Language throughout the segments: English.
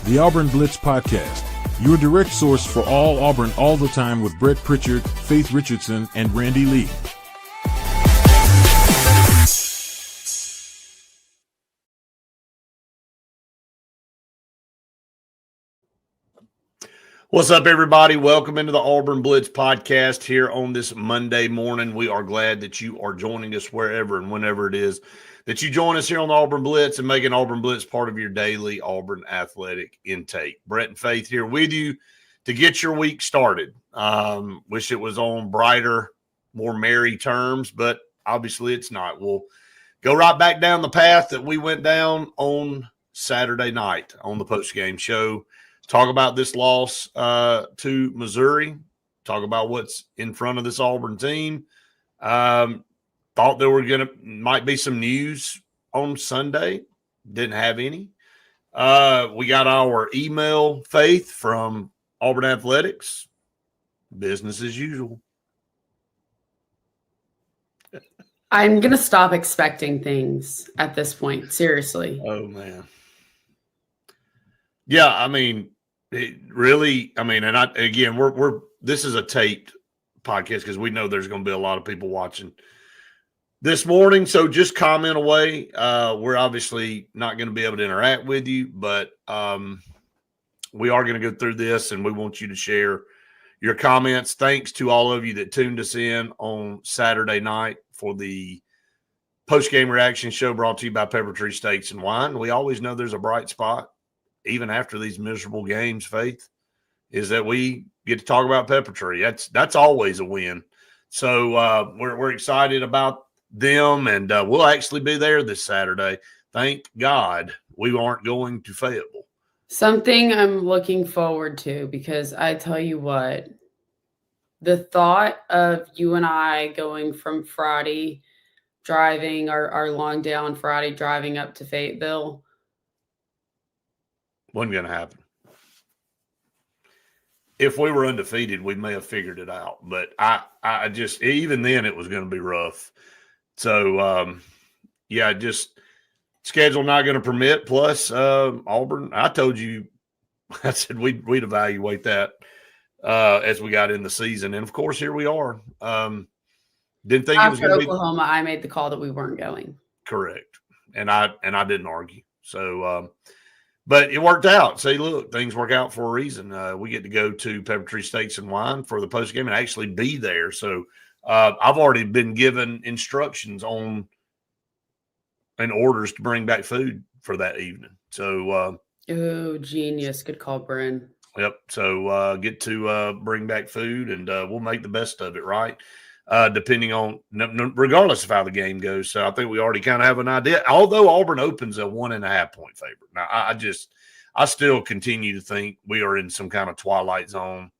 the Auburn Blitz Podcast, your direct source for all Auburn all the time with Brett Pritchard, Faith Richardson, and Randy Lee. What's up, everybody? Welcome into the Auburn Blitz Podcast here on this Monday morning. We are glad that you are joining us wherever and whenever it is that you join us here on the Auburn Blitz and making Auburn Blitz part of your daily Auburn athletic intake. Brett and Faith here with you to get your week started. Wish it was on brighter, more merry terms, but obviously it's not. We'll go right back down the path that we went down on Saturday night on the postgame show. Talk about this loss to Missouri. Talk about what's in front of this Auburn team. Thought there might be some news on Sunday. Didn't have any. We got our email, Faith, from Auburn Athletics. Business as usual. I'm going to stop expecting things at this point. Seriously. Oh, man. Yeah, I mean, this is a taped podcast because we know there's going to be a lot of people watching this morning. So just comment away. We're obviously not going to be able to interact with you, but we are going to go through this and we want you to share your comments. Thanks to all of you that tuned us in on Saturday night for the post-game reaction show brought to you by Pepper Tree Steaks and Wine. We always know there's a bright spot, even after these miserable games, Faith, is that we get to talk about Pepper Tree. That's always a win. So we're excited about them, and we'll actually be there this Saturday. Thank God we aren't going to Fayetteville. Something I'm looking forward to, because I tell you what, the thought of you and I going from Friday driving our long day on Friday driving up to Fayetteville wasn't going to happen. If we were undefeated, we may have figured it out. But I just, even then, it was going to be rough. So, just schedule not going to permit. Plus, Auburn, I told you, I said we'd evaluate that as we got in the season. And, of course, here we are. Didn't think it was going to be Oklahoma. I made the call that we weren't going. Correct. And I didn't argue. So, but it worked out. Say, look, things work out for a reason. We get to go to Pepper Tree Steaks and Wine for the postgame and actually be there. So I've already been given instructions and orders to bring back food for that evening. So, oh, genius. Good call, Bryn. Yep. So get to bring back food and we'll make the best of it, right? Depending on, regardless of how the game goes. So I think we already kind of have an idea, although Auburn opens a 1.5 point favorite. Now, I still continue to think we are in some kind of twilight zone.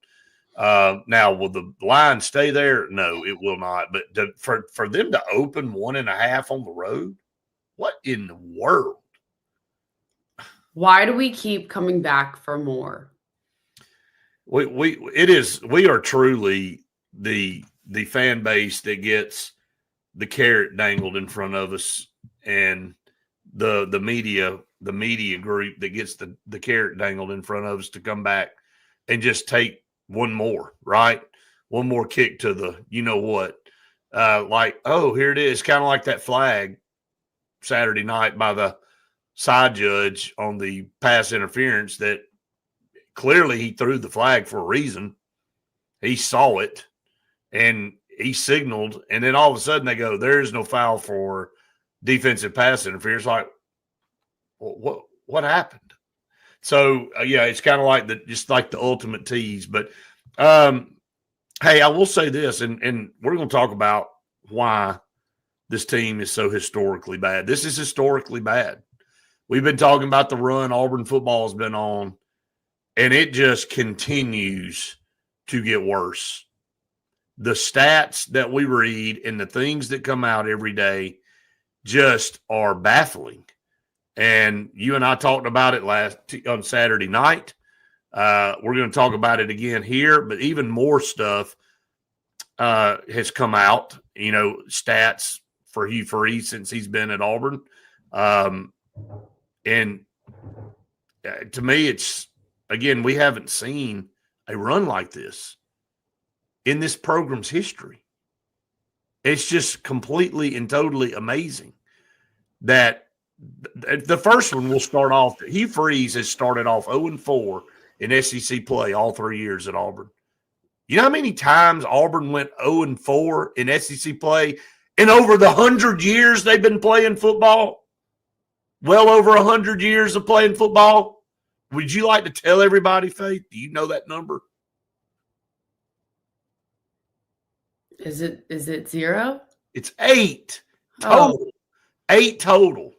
Now, will the line stay there? No, it will not. But for them to open 1.5 on the road, what in the world? Why do we keep coming back for more? We are truly the fan base that gets the carrot dangled in front of us, and the media group that gets the carrot dangled in front of us to come back and just take one more, right? One more kick to the, you know what, like, oh, here it is. Kind of like that flag Saturday night by the side judge on the pass interference that clearly he threw the flag for a reason. He saw it. And he signaled, and then all of a sudden they go, there is no foul for defensive pass interference. Like, what happened? So, it's kind of like just like the ultimate tease. But, hey, I will say this, and we're going to talk about why this team is so historically bad. This is historically bad. We've been talking about the run Auburn football has been on, and it just continues to get worse. The stats that we read and the things that come out every day just are baffling. And you and I talked about it on Saturday night. We're going to talk about it again here, but even more stuff has come out, stats for Hugh Freeze since he's been at Auburn. And to me, it's, again, we haven't seen a run like this in this program's history. It's just completely and totally amazing that the first one will start off. Hugh Freeze has started off 0-4 in SEC play all 3 years at Auburn. You know how many times Auburn went 0-4 in SEC play in over the 100 years they've been playing football? Well over 100 years of playing football. Would you like to tell everybody, Faith? Do you know that number? Is it 0? It's 8 total. Oh. 8 total.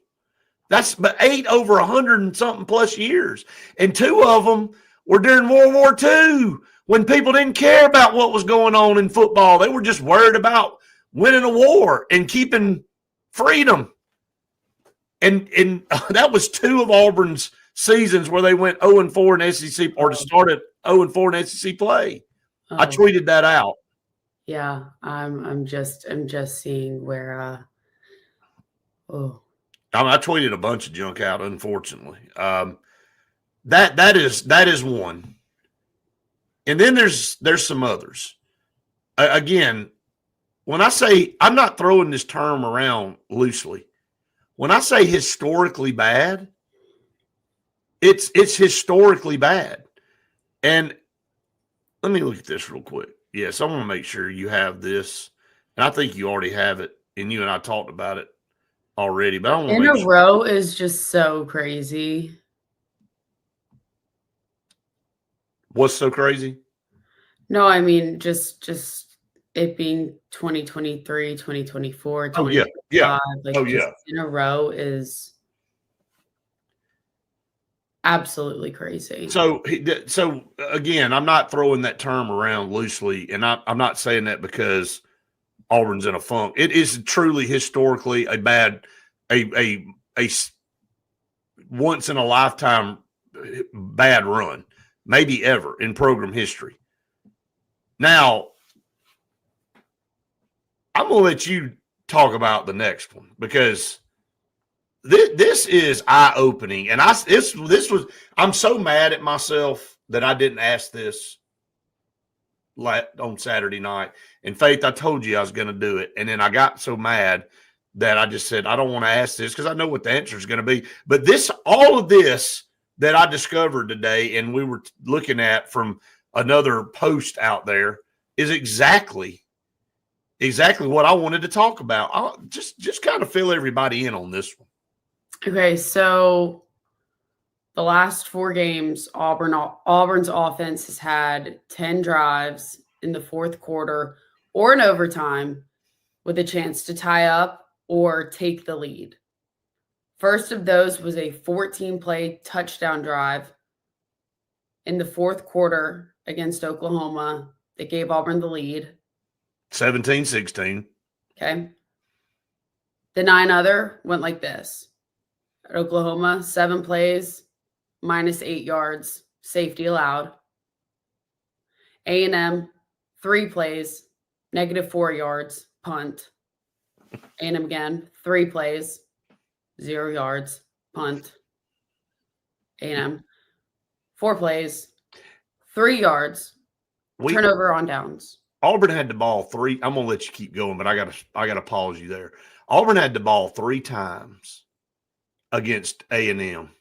That's but 8 over 100 and something plus years. And 2 of them were during World War II when people didn't care about what was going on in football. They were just worried about winning a war and keeping freedom. And that was 2 of Auburn's seasons where they went 0-4 in SEC, or started 0-4 in SEC play. Oh. I tweeted that out. Yeah, I'm just seeing where I tweeted a bunch of junk out, unfortunately. That is one. And then there's some others. Again, when I say, I'm not throwing this term around loosely. When I say historically bad, it's historically bad. And let me look at this real quick. Yes, I want to make sure you have this. And I think you already have it, and you and I talked about it already. But I want to in a row is just so crazy. What's so crazy? No, I mean just it being 2023, 2024, 2025. Yeah. In a row is absolutely crazy. So again, I'm not throwing that term around loosely, and I'm not saying that because Auburn's in a funk. It is truly historically a bad, a once in a lifetime bad run, maybe ever in program history. Now, I'm going to let you talk about the next one because this is eye-opening. And I'm so mad at myself that I didn't ask this on Saturday night. And Faith, I told you I was going to do it. And then I got so mad that I just said, I don't want to ask this because I know what the answer is going to be. But all of this that I discovered today and we were looking at from another post out there is exactly what I wanted to talk about. I'll just kind of fill everybody in on this one. Okay, so the last 4 games, Auburn's offense has had 10 drives in the fourth quarter or in overtime with a chance to tie up or take the lead. First of those was a 14-play touchdown drive in the fourth quarter against Oklahoma that gave Auburn the lead. 17-16. Okay. The 9 other went like this. At Oklahoma, 7 plays, -8 yards, safety allowed. A&M, 3 plays, -4 yards, punt. A&M again, 3 plays, 0 yards, punt. A&M, 4 plays, 3 yards, turnover on downs. Auburn had the ball 3. I'm gonna let you keep going, but I gotta pause you there. Auburn had the ball 3 times against A&M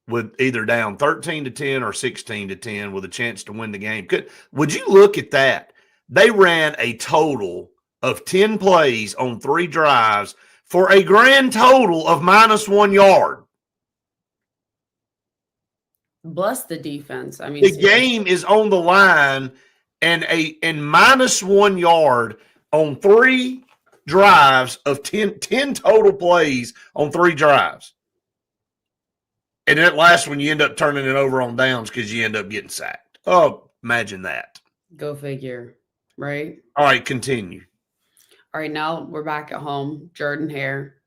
with either down 13-10 or 16-10 with a chance to win the game. Would you look at that? They ran a total of 10 plays on 3 drives for a grand total of -1 yard. Bless the defense. I mean, the game is on the line, and -1 yard on 3 drives of 10 total plays on 3 drives. And that last one, you end up turning it over on downs because you end up getting sacked. Oh, imagine that. Go figure, right? All right, continue. All right, now we're back at home. Jordan Hare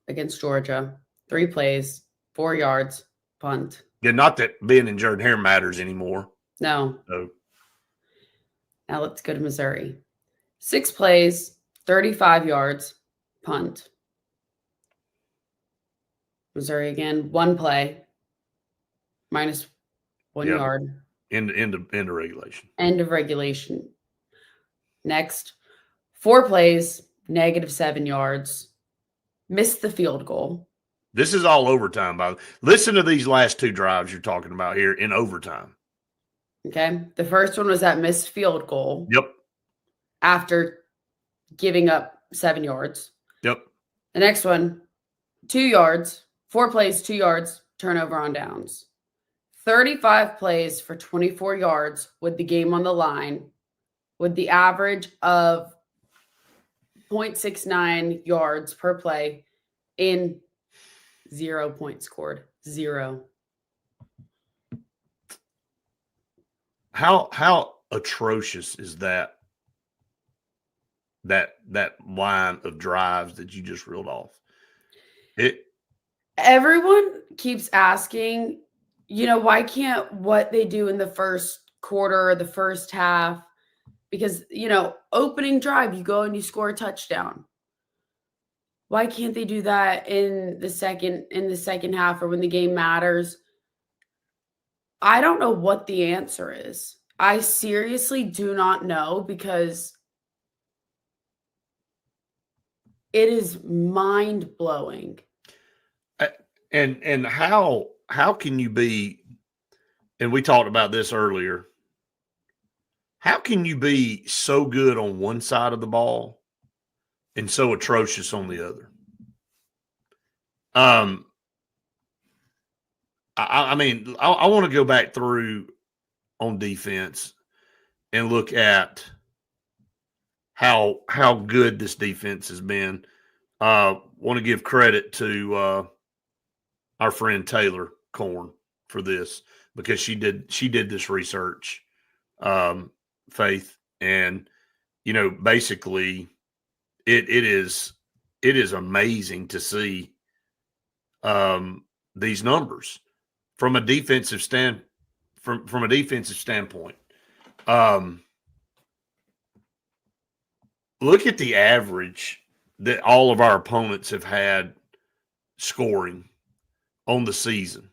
against Georgia. 3 plays, 4 yards, punt. Yeah, not that being in Jordan Hare matters anymore. No. No. Now let's go to Missouri. 6 plays, 35 yards, punt. Missouri again, 1 play, minus 1 Yep. yard. Into regulation. End of regulation. Next, 4 plays, -7 yards. Missed the field goal. This is all overtime, by the way. Listen to these last 2 drives you're talking about here in overtime. Okay. The first one was that missed field goal. Yep. After giving up 7 yards. Yep. The next one, 2 yards, 4 plays, 2 yards, turnover on downs. 35 plays for 24 yards with the game on the line, with the average of 0.69 yards per play in 0 points scored. 0. How atrocious is that line of drives that you just reeled off? Everyone keeps asking, why can't what they do in the first quarter or the first half? Because, opening drive, you go and you score a touchdown. Why can't they do that in the second half or when the game matters? I don't know what the answer is. I seriously do not know, because it is mind-blowing. And how can you be, and we talked about this earlier, how can you be so good on one side of the ball and so atrocious on the other? I mean, I want to go back through on defense and look at how good this defense has been. Want to give credit to our friend Taylor Korn for this, because she did this research, Faith, and basically it is amazing to see these numbers from a defensive standpoint. Look at the average that all of our opponents have had scoring on the season.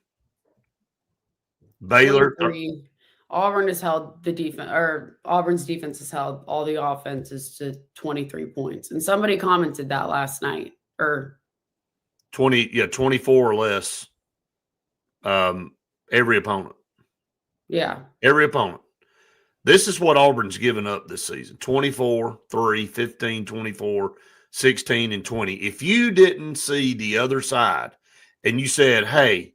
Baylor, 23. Auburn has held the defense, or Auburn's defense has held all the offenses to 23 points. And somebody commented that last night, or 24 or less. Every opponent. Yeah. Every opponent. This is what Auburn's given up this season. 24, 3, 15, 24, 16, and 20. If you didn't see the other side and you said, hey,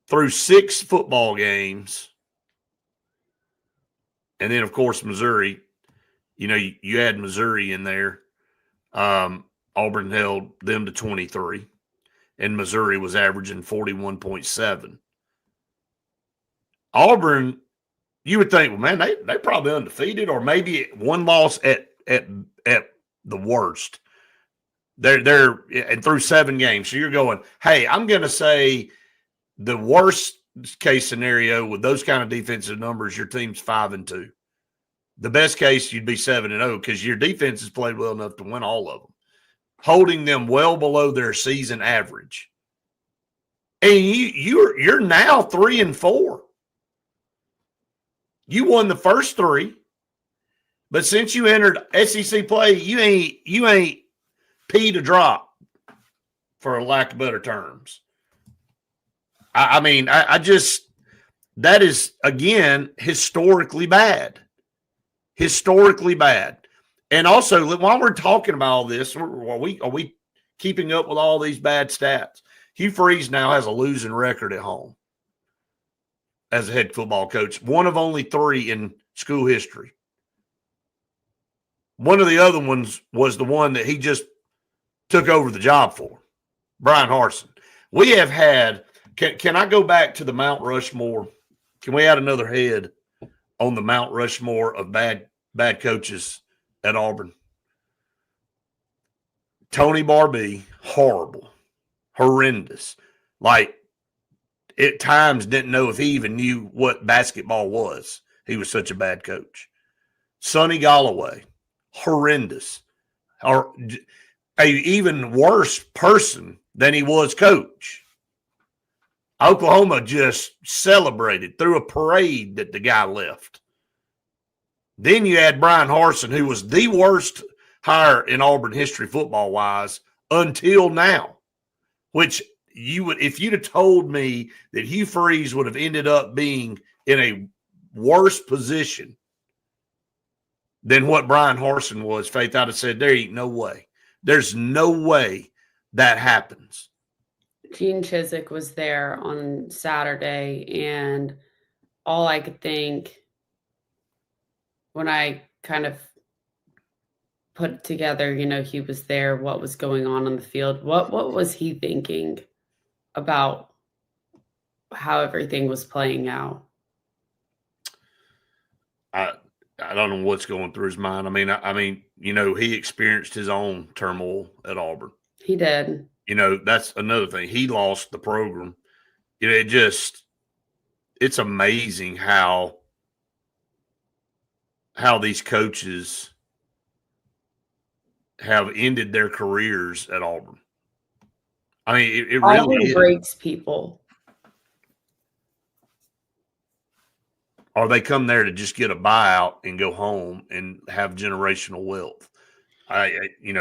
through 6 football games, and then, of course, Missouri, you add Missouri in there, Auburn held them to 23, and Missouri was averaging 41.7. Auburn, you would think, well, man, they probably undefeated, or maybe one loss at the worst. They're and through 7 games. So you're going, hey, I'm going to say the worst case scenario with those kind of defensive numbers, your team's 5-2. The best case, you'd be 7-0, because your defense has played well enough to win all of them, holding them well below their season average. And you're now 3-4. You won the first 3, but since you entered SEC play, you ain't peed a drop, for lack of better terms. I mean, I just, that is, again, historically bad. Historically bad. And also, while we're talking about all this, are we keeping up with all these bad stats? Hugh Freeze now has a losing record at home as a head football coach, one of only 3 in school history. One of the other ones was the one that he just took over the job for, Brian Harsin. We have had, can I go back to the Mount Rushmore? Can we add another head on the Mount Rushmore of bad coaches at Auburn? Tony Barbee, horrible, horrendous. Like, at times didn't know if he even knew what basketball was. He was such a bad coach. Sonny Galloway, horrendous. Or a even worse person than he was coach. Oklahoma just celebrated, through a parade that the guy left. Then you had Brian Harsin, who was the worst hire in Auburn history football-wise until now, which you would, if you'd have told me that Hugh Freeze would have ended up being in a worse position than what Brian Harsin was, Faith, I'd have said, there ain't no way. There's no way that happens. Gene Chizik was there on Saturday, and all I could think when I kind of put it together, he was there, what was going on the field, what was he thinking about how everything was playing out? I don't know what's going through his mind. I mean, he experienced his own turmoil at Auburn. He did. That's another thing. He lost the program. It's amazing how these coaches have ended their careers at Auburn. I mean, it really breaks people. Or they come there to just get a buyout and go home and have generational wealth. You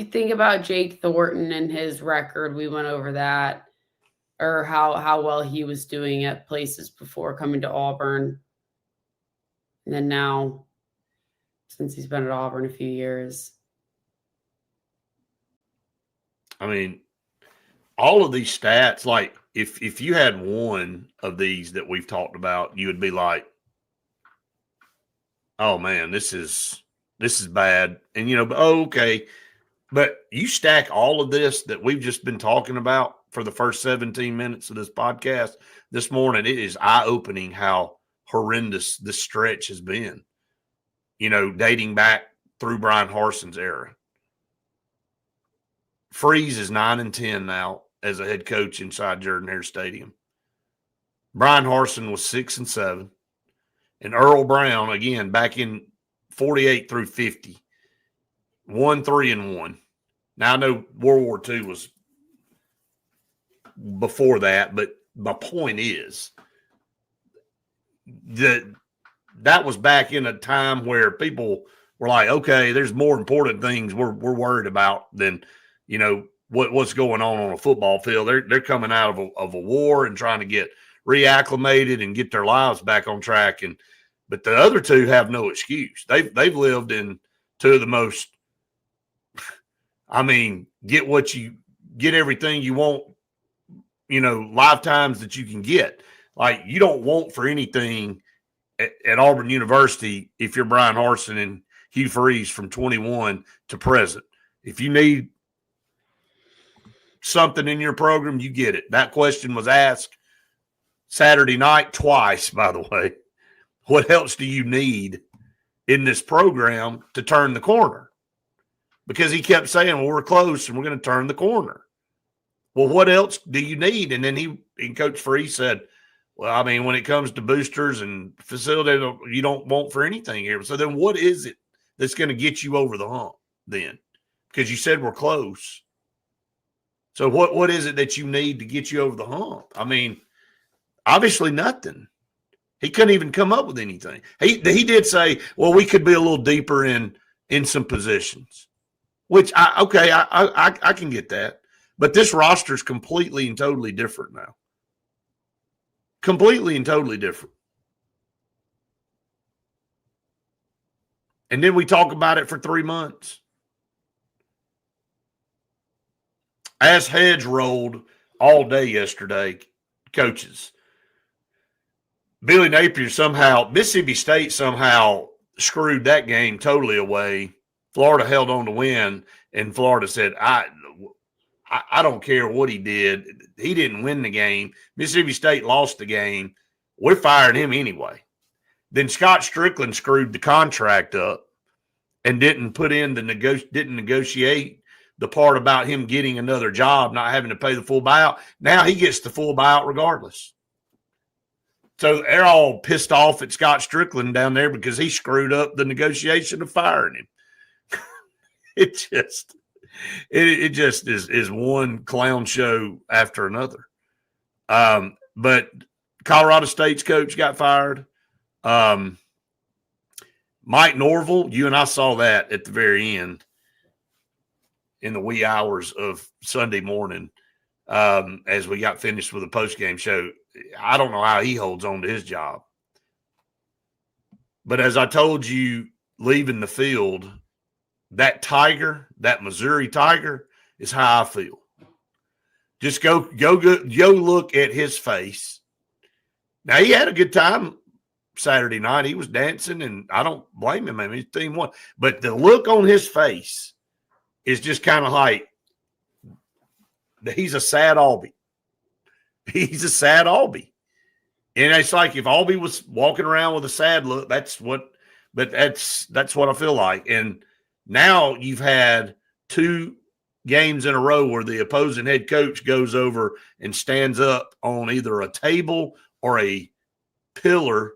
think about Jake Thornton and his record. We went over that, or how well he was doing at places before coming to Auburn. And then now, since he's been at Auburn a few years. I mean, all of these stats, like if you had one of these that we've talked about, you would be like, oh man, this is bad. And okay. But you stack all of this that we've just been talking about for the first 17 minutes of this podcast this morning, it is eye-opening how horrendous this stretch has been, dating back through Brian Harsin's era. Freeze is 9-10 now as a head coach inside Jordan-Hare Stadium. Brian Harsin was 6-7. And Earl Brown, again, back in 48 through 50, 1-3-1. Now, I know World War II was before that, but my point is that was back in a time where people were like, okay, there's more important things we're worried about than, what's going on a football field. They're coming out of a war and trying to get reacclimated and get their lives back on track. But the other two have no excuse. They've lived in two of the most, get everything you want, lifetimes that you can get. Like, you don't want for anything at Auburn University if you're Brian Harsin and Hugh Freeze from 21 to present. If you need something in your program, you get it. That question was asked Saturday night twice, by the way. What else do you need in this program to turn the corner? Because he kept saying, well, we're close and we're going to turn the corner. Well, what else do you need? And then Coach Freeze said, well, when it comes to boosters and facility, you don't want for anything here. So then what is it that's going to get you over the hump then? Because you said we're close. So what is it that you need to get you over the hump? Obviously nothing. He couldn't even come up with anything. He did say, well, we could be a little deeper in some positions, which I can get that. But this roster is completely and totally different now. Completely and totally different. And then we talk about it for 3 months. As heads rolled all day yesterday, coaches, Billy Napier Mississippi State somehow screwed that game totally away. Florida held on to win, and Florida said, I don't care what he did. He didn't win the game. Mississippi State lost the game. We're firing him anyway. Then Scott Strickland screwed the contract up and didn't negotiate the part about him getting another job, not having to pay the full buyout. Now he gets the full buyout regardless. So they're all pissed off at Scott Strickland down there because he screwed up the negotiation of firing him. It just is one clown show after another. But Colorado State's coach got fired. Mike Norville, you and I saw that at the very end in the wee hours of Sunday morning as we got finished with the postgame show. I don't know how he holds on to his job. But as I told you, leaving the field, that Tiger, that Missouri Tiger, is how I feel. Just go look at his face. Now, he had a good time Saturday night. He was dancing, and I don't blame him. I mean, his team won. But the look on his face is just kind of like he's a sad Albie. He's a sad Albie. And it's like if Albie was walking around with a sad look, that's what I feel like. And now you've had 2 games in a row where the opposing head coach goes over and stands up on either a table or a pillar.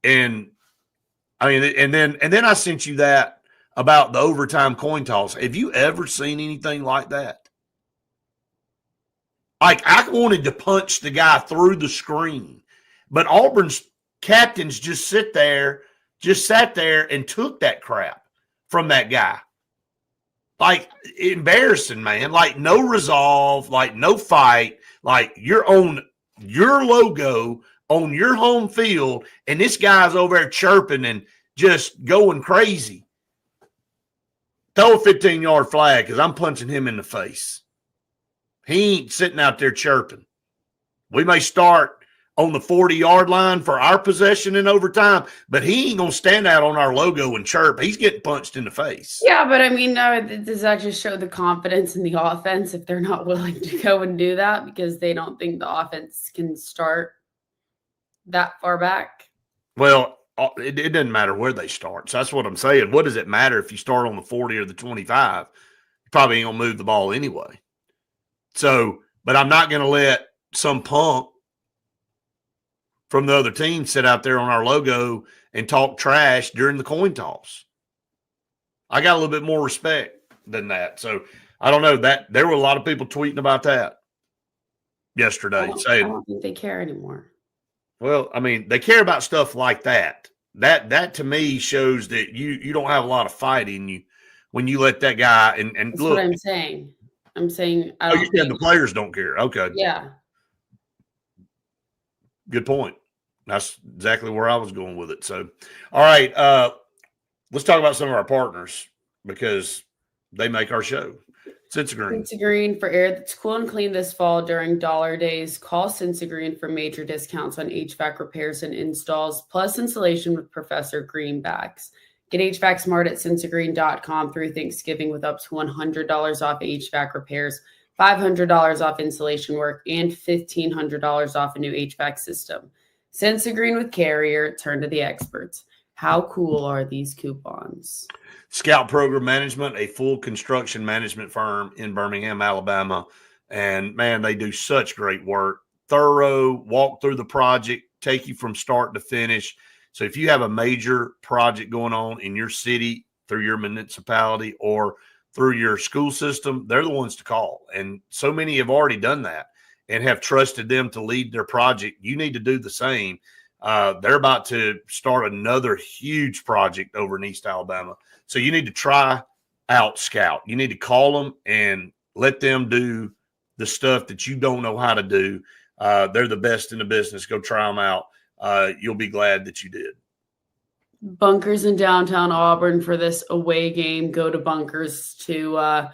And I mean, and then I sent you that about the overtime coin toss. Have you ever seen anything like that? Like, I wanted to punch the guy through the screen, but Auburn's captains just sat there and took that crap from that guy. Like, embarrassing, man. Like, no resolve, like, no fight. Like, you're on your logo on your home field, and this guy's over there chirping and just going crazy. Throw a 15-yard flag because I'm punching him in the face. He ain't sitting out there chirping. We may start on the 40-yard line for our possession in overtime, but he ain't going to stand out on our logo and chirp. He's getting punched in the face. Yeah, but I mean, does that just show the confidence in the offense if they're not willing to go and do that because they don't think the offense can start that far back? Well, it doesn't matter where they start. So that's what I'm saying. What does it matter if you start on the 40 or the 25? You probably ain't going to move the ball anyway. So, but I'm not going to let some punk from the other team sit out there on our logo and talk trash during the coin toss. I got a little bit more respect than that. So I don't know that there were a lot of people tweeting about that yesterday. I don't think they care anymore. Well, I mean, they care about stuff like that. That to me shows that you don't have a lot of fight in you when you let that guy and That's look. what I'm saying. I'm saying You said the players don't care. Okay. Yeah. Good point. That's exactly where I was going with it. So, all right, let's talk about some of our partners because they make our show. Sensagreen. Sensagreen for air that's cool and clean this fall during dollar days. Call Sensagreen for major discounts on HVAC repairs and installs, plus installation with Professor Greenbacks. Get HVAC smart at sensagreen.com through Thanksgiving with up to $100 off HVAC repairs, $500 off installation work, and $1,500 off a new HVAC system. Sensagreen with Carrier, turn to the experts. How cool are these coupons? Scout Program Management, a full construction management firm in Birmingham, Alabama. And, man, they do such great work. Thorough, walk through the project, take you from start to finish. So if you have a major project going on in your city, through your municipality, or through your school system, they're the ones to call. And so many have already done that and have trusted them to lead their project. You need to do the same. They're about to start another huge project over in East Alabama. So you need to try out Scout. You need to call them and let them do the stuff that you don't know how to do. They're the best in the business. Go try them out. You'll be glad that you did. Bunkers in downtown Auburn for this away game. Go to Bunkers to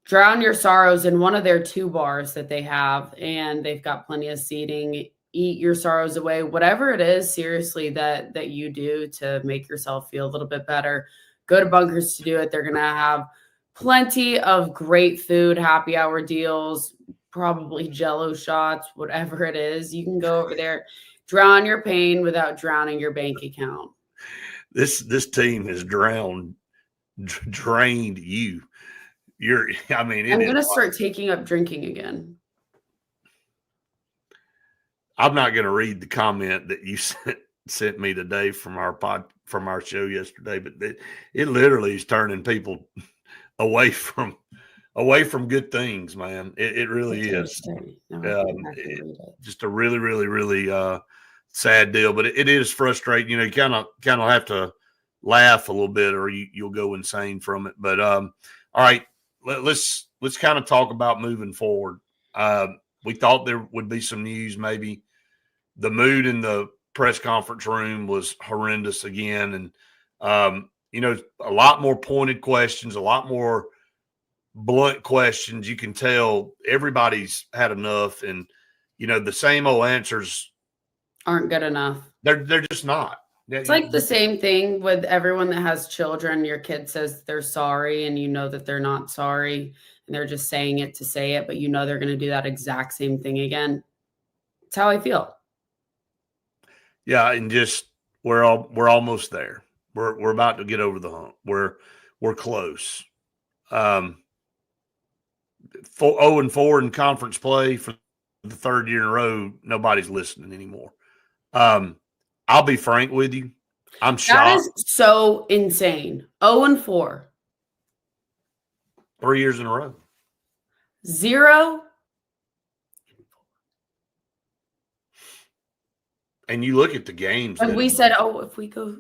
drown your sorrows in one of their 2 bars that they have, and they've got plenty of seating. Eat your sorrows away, whatever it is, seriously, that you do to make yourself feel a little bit better. Go to Bunkers to do it. They're going to have plenty of great food, happy hour deals, probably Jell-O shots, whatever it is. You can go over there, drown your pain without drowning your bank account. This team has drained you. I'm going to start taking up drinking again. I'm not going to read the comment that you sent me today from our show yesterday, but it literally is turning people away from good things, man. It really is. Just a really, really, really sad deal. But it is frustrating. You kind of have to laugh a little bit, or you'll go insane from it. But all right, let's kind of talk about moving forward. We thought there would be some news. Maybe the mood in the press conference room was horrendous again, and a lot more pointed questions, a lot more blunt questions. You can tell everybody's had enough, and the same old answers aren't good enough. They're just not. It's like the same thing with everyone that has children. Your kid says they're sorry, and you know that they're not sorry, and they're just saying it to say it, but they're going to do that exact same thing again. That's how I feel. Yeah, and just we're almost there. We're about to get over the hump. We're close. 0-4 in conference play for the third year in a row. Nobody's listening anymore. I'll be frank with you. I'm shocked. That is so insane. 0-4. 3 years in a row. 0. And you look at the games. And we said, if we go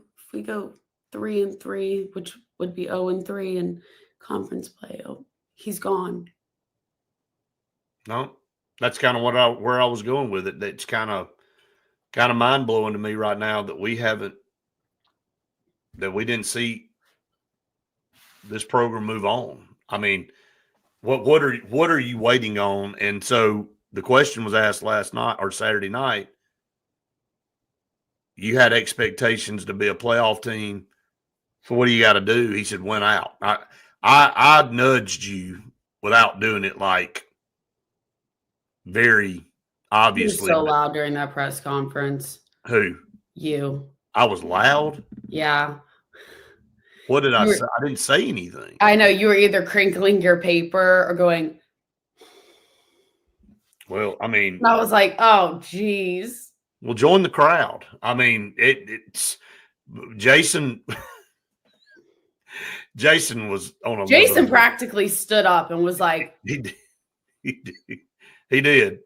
3-3, which would be 0-3 in conference play, he's gone. No, that's kind of where I was going with it. That's kind of mind blowing to me right now that we didn't see this program move on. I mean, what are you waiting on? And so the question was asked last night or Saturday night. You had expectations to be a playoff team. So what do you got to do? He said, win out. I nudged you without doing it like very obviously. You were so loud during that press conference. Who? You. I was loud? Yeah. What did I say? I didn't say anything. I know you were either crinkling your paper or going. Well, I mean. And I was like, oh, geez. Well, join the crowd. I mean, it's Jason. Jason was on a. Jason practically stood up and was like. He did.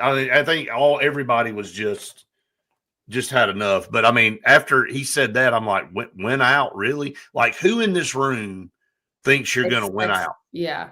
I think everybody was just had enough. But I mean, after he said that, I'm like, win out, really? Like, who in this room thinks you're going to win out? Yeah.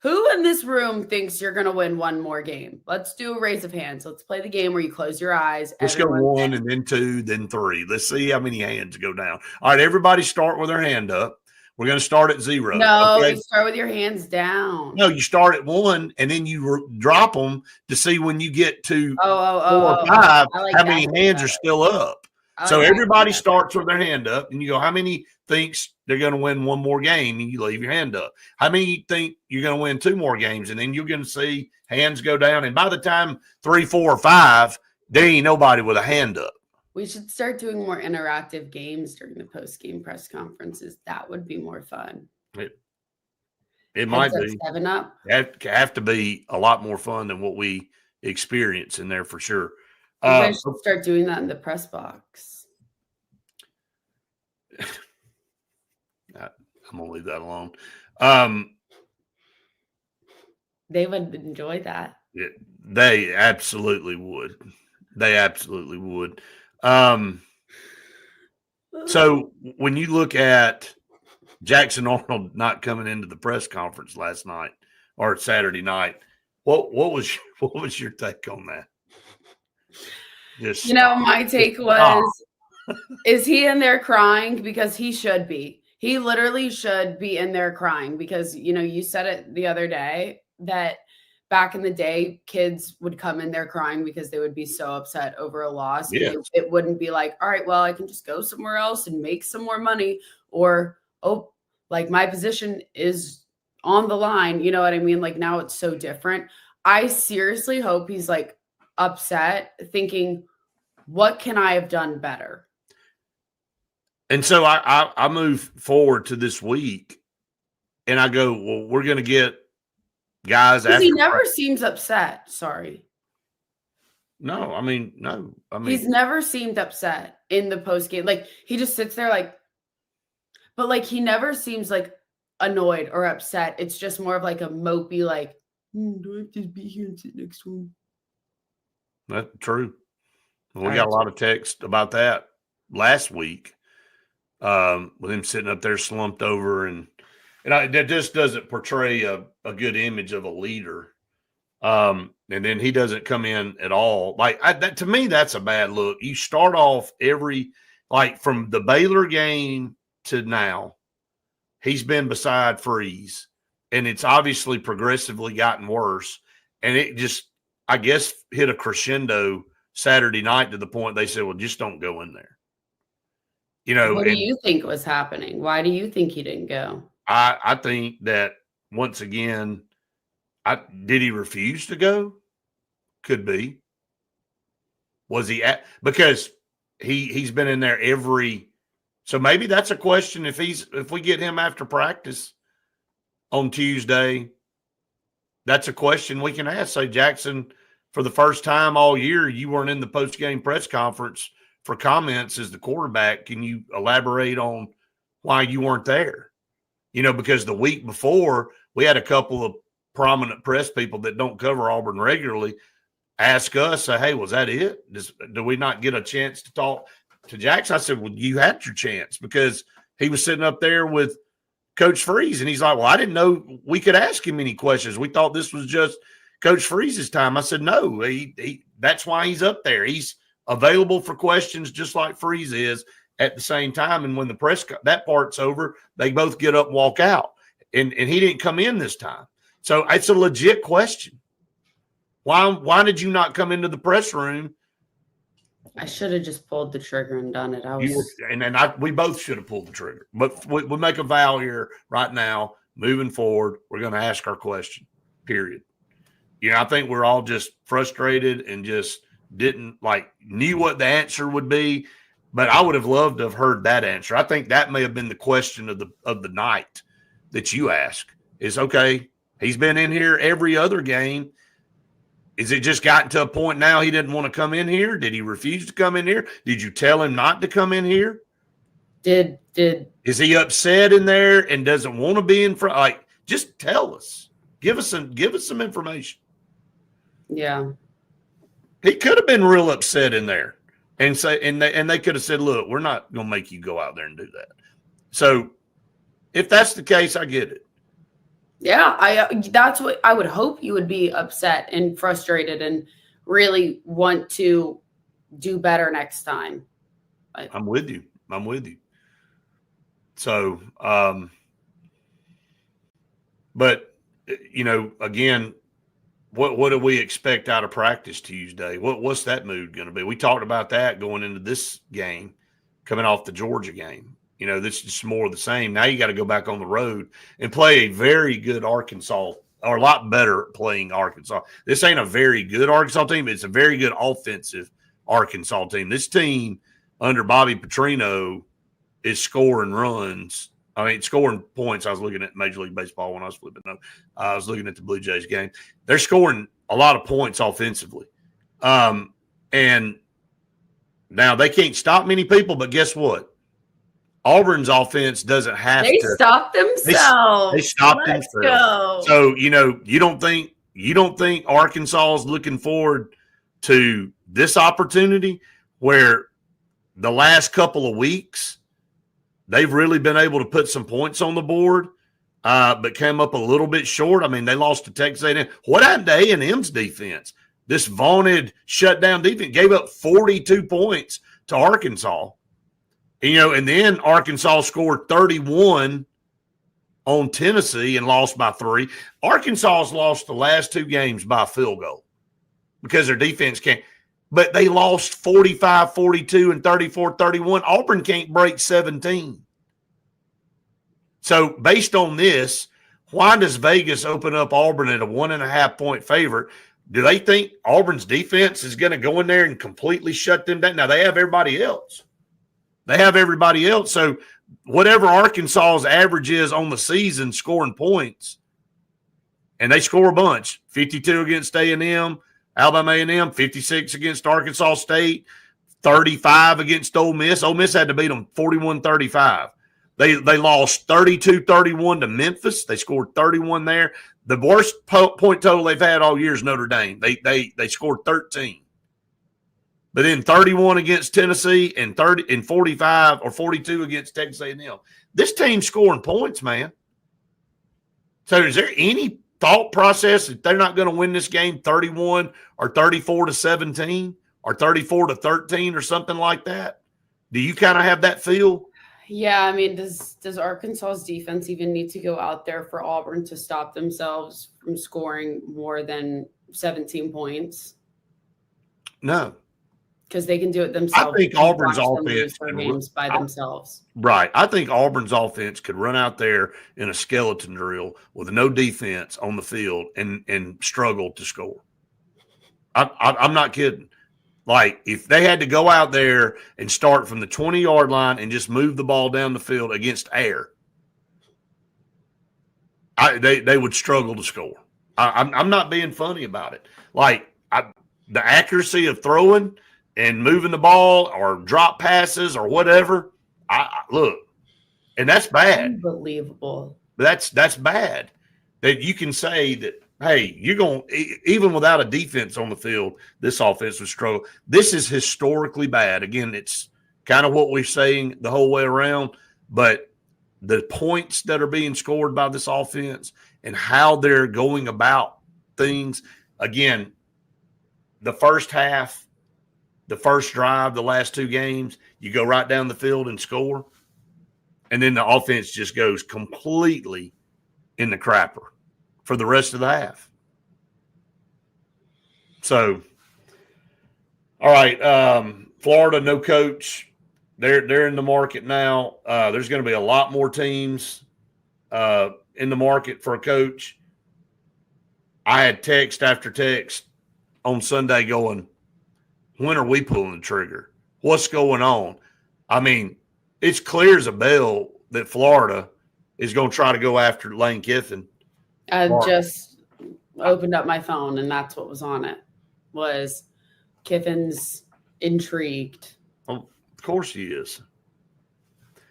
Who in this room thinks you're going to win one more game? Let's do a raise of hands. Let's play the game where you close your eyes. Let's go 1 and then 2, then 3. Let's see how many hands go down. All right, everybody start with their hand up. We're going to start at 0. No, okay? You start with your hands down. No, you start at 1 and then you drop them to see when you get to 4 or 5, how many hands are still up. So everybody starts with their hand up and you go, how many thinks they're going to win one more game? And you leave your hand up. How many think you're going to win 2 more games? And then you're going to see hands go down. And by the time 3, 4, or 5, there ain't nobody with a hand up. We should start doing more interactive games during the post-game press conferences. That would be more fun. It might be. 7-up. Have to be a lot more fun than what we experience in there for sure. We should start doing that in the press box. I'm going to leave that alone. They would enjoy that. They absolutely would. They absolutely would. So when you look at Jackson Arnold not coming into the press conference last night or Saturday night, what was your take on that? My take was, is he in there crying? Because he should be. He literally should be in there crying because, you said it the other day that back in the day, kids would come in there crying because they would be so upset over a loss. Yes. It wouldn't be like, all right, well, I can just go somewhere else and make some more money, or, my position is on the line. You know what I mean? Like, now it's so different. I seriously hope he's like upset thinking, what can I have done better? And so I move forward to this week and I go, well, we're going to get guys. He never seems upset. Sorry. No, I mean, he's never seemed upset in the post game. Like, he just sits there but he never seems like annoyed or upset. It's just more of like a mopey, like, do I have to be here and sit next to him? That's true. We All got right. a lot of text about that last week, with him sitting up there slumped over, and that just doesn't portray a good image of a leader. And then he doesn't come in at all. Like to me, that's a bad look. You start off from the Baylor game to now, he's been beside Freeze, and it's obviously progressively gotten worse. And it just, I guess, hit a crescendo Saturday night to the point they said, well, just don't go in there. What do you think was happening? Why do you think he didn't go? I think that once again, did he refuse to go? Could be. Was he because he's been in there so maybe that's a question. If we get him after practice on Tuesday, that's a question we can ask. Say, Jackson, for the first time all year, you weren't in the post-game press conference for comments as the quarterback. Can you elaborate on why you weren't there? Because the week before, we had a couple of prominent press people that don't cover Auburn regularly ask us, say, hey, was that it? Do we not get a chance to talk to Jackson? I said, well, you had your chance, because he was sitting up there with Coach Freeze, and he's like, well, I didn't know we could ask him any questions. We thought this was just Coach Freeze's time. I said, no, that's why he's up there. He's available for questions just like Freeze is at the same time. And when that part's over, they both get up and walk out. And he didn't come in this time. So it's a legit question. Why did you not come into the press room? I should have just pulled the trigger and done it. We both should have pulled the trigger. But we make a vow here right now, moving forward, we're going to ask our question, period. I think we're all just frustrated and just knew what the answer would be, but I would have loved to have heard that answer. I think that may have been the question of the night that you asked is, okay, he's been in here every other game. Is it just gotten to a point now he didn't want to come in here? Did he refuse to come in here? Did you tell him not to come in here? Is he upset in there and doesn't want to be in front? Just tell us. Give us some information. Yeah. He could have been real upset in there and they could have said, look, we're not going to make you go out there and do that. So if that's the case, I get it. Yeah, that's what I would hope. You would be upset and frustrated and really want to do better next time. I'm with you. So, but again, what do we expect out of practice Tuesday? What's that mood going to be? We talked about that going into this game, coming off the Georgia game. This is just more of the same. Now you got to go back on the road and play a very good Arkansas, or a lot better playing Arkansas. This ain't a very good Arkansas team. It's a very good offensive Arkansas team. This team under Bobby Petrino is scoring runs. Scoring points. I was looking at Major League Baseball when I was flipping up. I was looking at the Blue Jays game. They're scoring a lot of points offensively. And now they can't stop many people, but guess what? Auburn's offense doesn't have to. They stopped themselves. They stopped themselves. So, you don't think Arkansas is looking forward to this opportunity where the last couple of weeks they've really been able to put some points on the board, but came up a little bit short. They lost to Texas A&M. What happened to A&M's defense? This vaunted shutdown defense gave up 42 points to Arkansas. And then Arkansas scored 31 on Tennessee and lost by 3. Arkansas's lost the last 2 games by a field goal because their defense can't. But they lost 45-42 and 34-31. Auburn can't break 17. So based on this, why does Vegas open up Auburn at a 1.5-point favorite? Do they think Auburn's defense is going to go in there and completely shut them down? Now, they have everybody else. So whatever Arkansas's average is on the season scoring points, and they score a bunch, 52 against A&M, Alabama A&M, 56 against Arkansas State, 35 against Ole Miss. Ole Miss had to beat them 41-35. They lost 32-31 to Memphis. They scored 31 there. The worst point total they've had all year is Notre Dame. They scored 13. But then 31 against Tennessee and 45 or 42 against Texas A&M. This team's scoring points, man. So is there any thought process that they're not going to win this game 31 or 34-17 or 34-13 or something like that? Do you kind of have that feel? Yeah, I mean, does Arkansas's defense even need to go out there for Auburn to stop themselves from scoring more than 17 points? No. Because they can do it themselves. I think Auburn's offense games by themselves. Right. I think Auburn's offense could run out there in a skeleton drill with no defense on the field and struggle to score. I'm not kidding. Like, if they had to go out there and start from the 20-yard line and just move the ball down the field against air, they would struggle to score. I'm not being funny about it. Like, the accuracy of throwing and moving the ball or drop passes or whatever, look, and that's bad. Unbelievable. That's bad. That you can say that, hey, you're going even without a defense on the field, this offense would struggle. This is historically bad. Again, it's kind of what we're saying the whole way around, but the points that are being scored by this offense and how they're going about things, again, the first half, the first drive, the last two games, you go right down the field and score, and then the offense just goes completely in the crapper for the rest of the half. So, all right, Florida, no coach. They're in the market now. There's going to be a lot more teams in the market for a coach. I had text after text on Sunday going, when are we pulling the trigger? What's going on? I mean, it's clear as a bell that Florida is going to try to go after Lane Kiffin. I just opened up my phone, and that's what was on it, was Kiffin's intrigued. Oh, of course he is.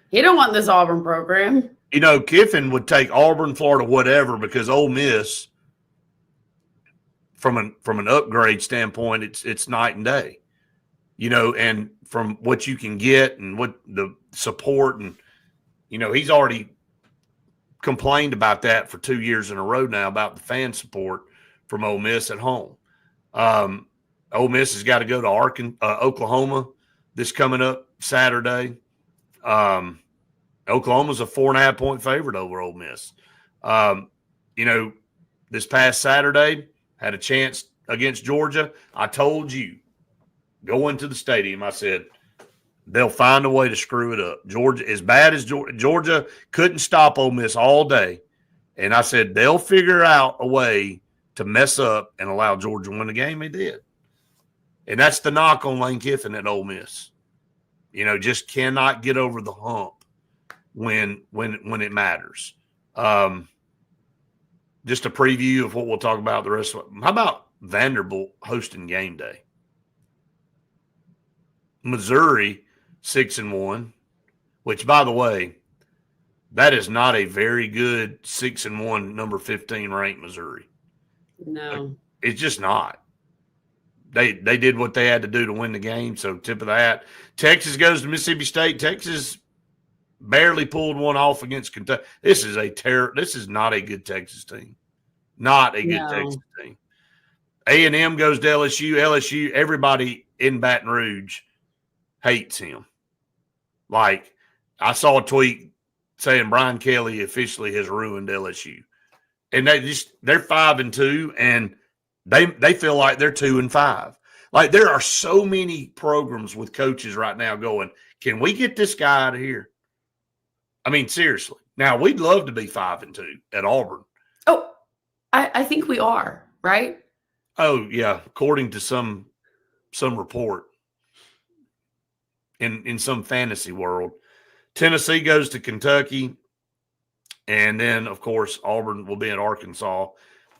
He don't want this Auburn program. You know, Kiffin would take Auburn, Florida, whatever, because Ole Miss, from an upgrade standpoint, it's night and day. You know, and from what you can get and what the support, and, you know, he's already complained about that for 2 years in a row now about the fan support from Ole Miss at home. Ole Miss has got to go to Oklahoma this coming up Saturday. Oklahoma's a 4.5-point favorite over Ole Miss. You know, this past Saturday had a chance against Georgia. I told you, going to the stadium, I said, they'll find a way to screw it up. Georgia, as bad as Georgia couldn't stop Ole Miss all day. And I said, they'll figure out a way to mess up and allow Georgia to win the game. They did. And that's the knock on Lane Kiffin at Ole Miss. You know, just cannot get over the hump when it matters. Just a preview of what we'll talk about the rest of it. How about Vanderbilt hosting game day? Missouri 6-1, which, by the way, that is not a very good 6-1 number 15 ranked Missouri. No, it's just not. They did what they had to do to win the game. So tip of the hat. Texas goes to Mississippi State. Texas barely pulled one off against Kentucky. This is not a good Texas team. Not a good Texas team. A&M goes to LSU. LSU, everybody in Baton Rouge hates him. Like, I saw a tweet saying Brian Kelly officially has ruined LSU. And they're 5-2, and they feel like they're 2-5. Like, there are so many programs with coaches right now going, can we get this guy out of here? I mean, seriously. Now, we'd love to be 5-2 at Auburn. Oh, I think we are, right? Oh, yeah, according to some report in some fantasy world. Tennessee goes to Kentucky, and then, of course, Auburn will be at Arkansas.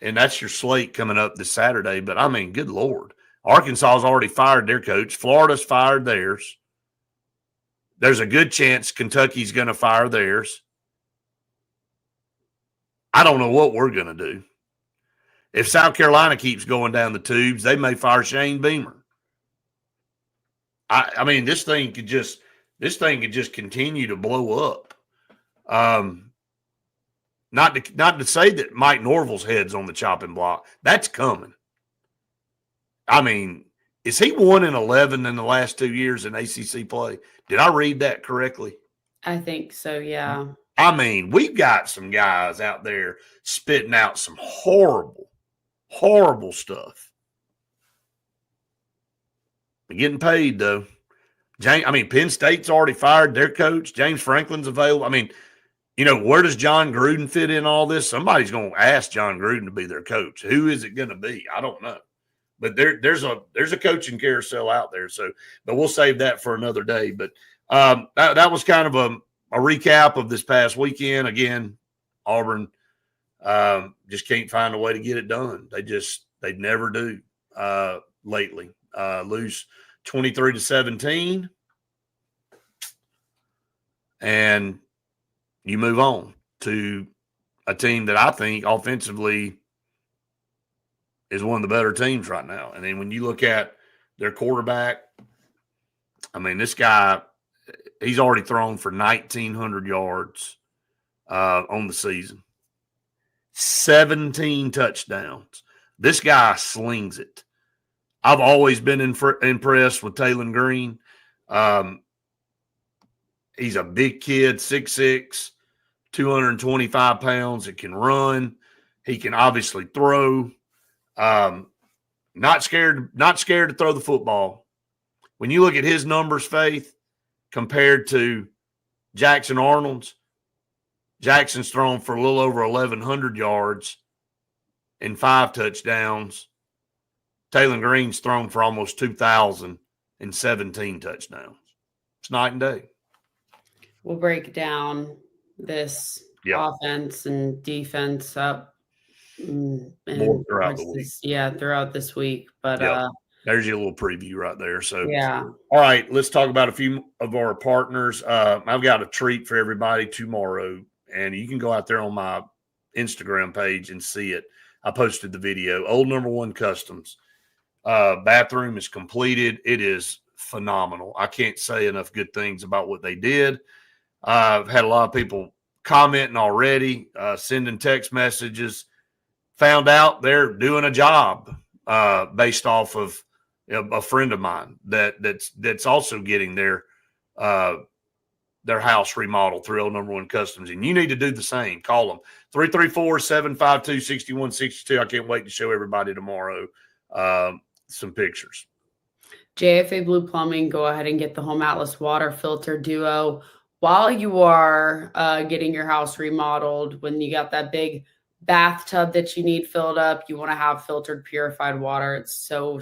And that's your slate coming up this Saturday. But, I mean, good Lord. Arkansas has already fired their coach. Florida's fired theirs. There's a good chance Kentucky's going to fire theirs. I don't know what we're going to do. If South Carolina keeps going down the tubes, they may fire Shane Beamer. I mean, this thing could just continue to blow up. Not to say that Mike Norville's head's on the chopping block. That's coming. I mean, is he 1-11 in the last 2 years in ACC play? Did I read that correctly? I think so, yeah. I mean, we've got some guys out there spitting out some horrible, horrible stuff. They're getting paid, though. Penn State's already fired their coach. James Franklin's available. I mean, where does John Gruden fit in all this? Somebody's going to ask John Gruden to be their coach. Who is it going to be? I don't know. But there's a coaching carousel out there. So, but we'll save that for another day. But that was kind of a recap of this past weekend. Again, Auburn just can't find a way to get it done. They never do lately. Lose 23-17, and you move on to a team that I think offensively is one of the better teams right now. And then when you look at their quarterback, I mean, this guy, he's already thrown for 1,900 yards on the season, 17 touchdowns. This guy slings it. I've always been impressed with Taylor Green. He's a big kid, 6'6", 225 pounds. It can run. He can obviously throw. Not scared to throw the football. When you look at his numbers, Faith, compared to Jackson Arnold's, Jackson's thrown for a little over 1,100 yards and 5 touchdowns. Taylor Green's thrown for almost 2,000 and 17 touchdowns. It's night and day. We'll break down this offense and defense up more throughout the week. Throughout this week. But there's your little preview right there. So yeah. All right, let's talk about a few of our partners. I've got a treat for everybody tomorrow, and you can go out there on my Instagram page and see it. I posted the video. Old Number One Customs. Bathroom is completed. It is phenomenal. I can't say enough good things about what they did. I've had a lot of people commenting already, sending text messages. Found out they're doing a job based off of a friend of mine that's also getting their house remodeled through Old Number One Customs. And you need to do the same. Call them 334-752-6162. I can't wait to show everybody tomorrow some pictures. JFA Blue Plumbing, go ahead and get the Home Atlas Water Filter Duo while you are getting your house remodeled. When you got that big bathtub that you need filled up, you want to have filtered, purified water. It's so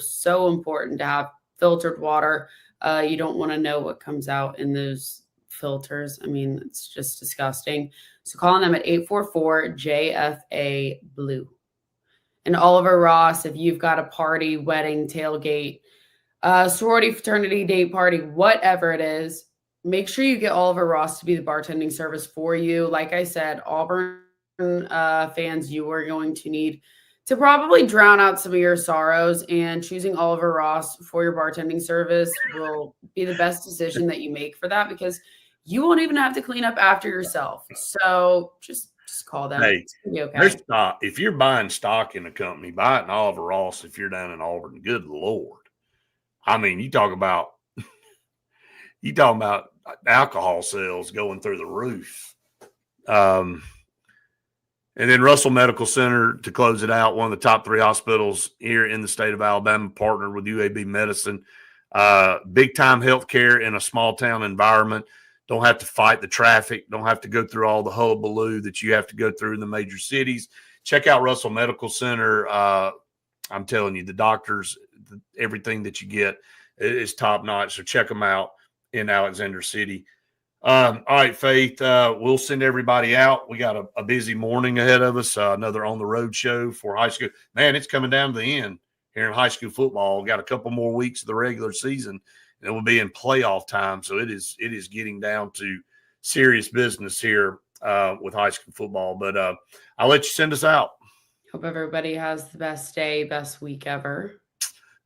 important to have filtered water. You don't want to know what comes out in those filters. I mean, it's just disgusting. So calling them at 844-JFA Blue. And Oliver Ross, if you've got a party, wedding, tailgate, sorority, fraternity, date party, whatever it is, make sure you get Oliver Ross to be the bartending service for you. Like I said, Auburn fans, you are going to need to probably drown out some of your sorrows, and choosing Oliver Ross for your bartending service will be the best decision that you make for that, because you won't even have to clean up after yourself. So just call them. Hey, it's gonna be okay. there's stock. If you're buying stock in a company, buy it in Oliver Ross. If you're down in Auburn, good Lord. I mean, you talk about alcohol sales going through the roof. And then Russell Medical Center, to close it out, one of the top 3 hospitals here in the state of Alabama, partnered with UAB Medicine. Big-time healthcare in a small-town environment. Don't have to fight the traffic. Don't have to go through all the hullabaloo that you have to go through in the major cities. Check out Russell Medical Center. I'm telling you, the doctors, everything that you get is top-notch. So check them out in Alexander City. All right, Faith, we'll send everybody out. We got a busy morning ahead of us, another on-the-road show for high school. Man, it's coming down to the end here in high school football. Got a couple more weeks of the regular season, and it will be in playoff time. So it is getting down to serious business here with high school football. But I'll let you send us out. Hope everybody has the best day, best week ever.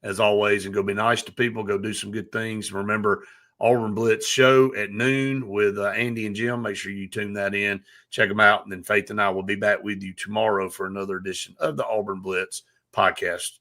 As always, and go be nice to people. Go do some good things. Remember, Auburn Blitz show at noon with Andy and Jim. Make sure you tune that in. Check them out. And then Faith and I will be back with you tomorrow for another edition of the Auburn Blitz podcast.